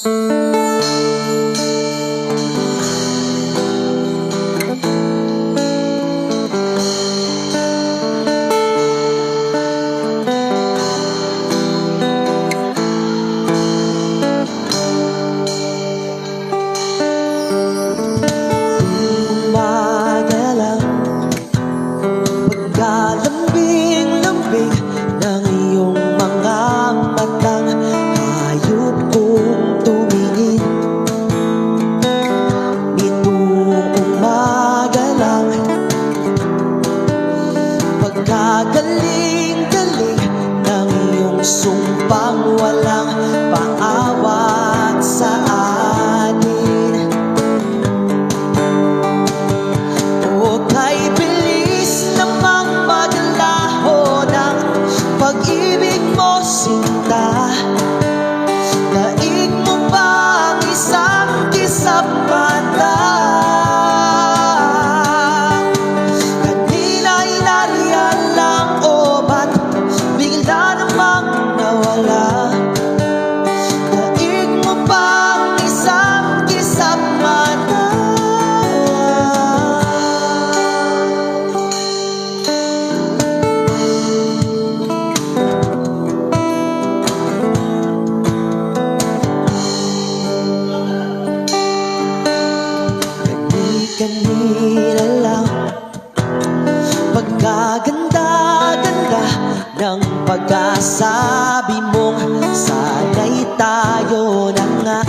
Pagkalambing-lambing ng iyong mga matang, hayop kong tumingin. Nitong umaga lang, pagkagaling-galing ng iyong sumpang walang paawat sa atin. O kay bilis namang maglaho ng pag-ibig mo, sinta. Daig mo ba ang isang kisap mata? Kanila'y nariyan lang, o ba't bigla namang nawala? Daig mo ba ang isang kisap mata? Kanina lang, pagkaganda-ganda ng pagkasabi mong sana'y tayo na nga.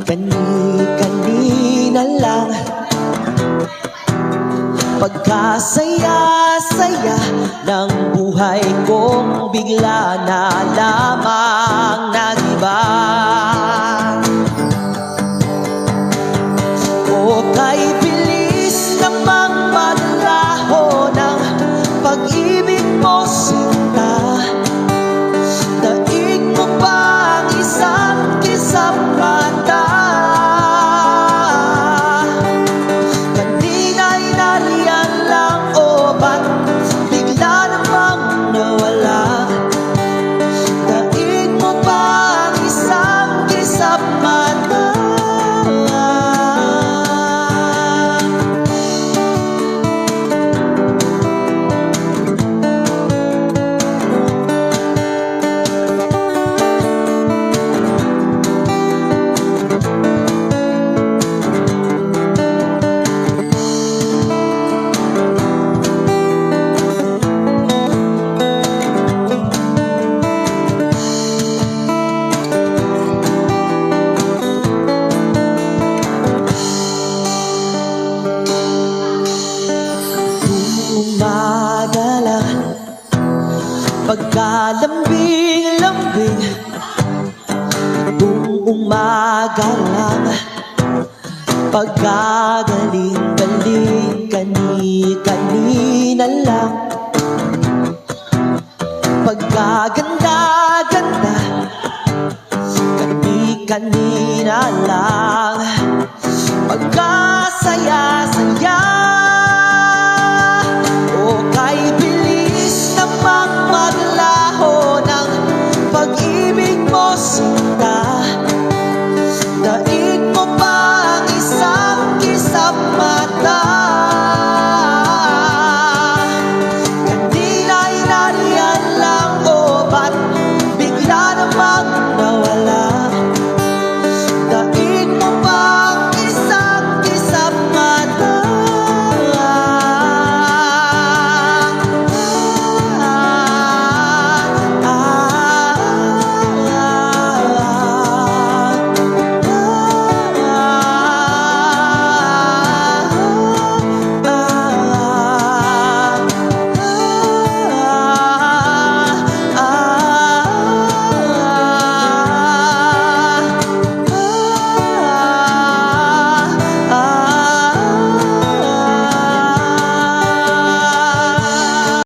Kanina lang, pagkasaya-saya ng buhay kong bigla na lamang nag-iba. O kay bilis namang maglaho ng pag-ibig mo, sinta. Daig mo ba ang isang kisap mata? Kanina'y nariyan lang, o ba't bigla namang nawala? Daig mo ba ang isang kisap mata? Umaga lang, pagkalambing-lambing. Itong umaga lang, pagkagaling-galing. Kanina lang, pagkaganda-ganda. Kanina lang, pagkasaya-saya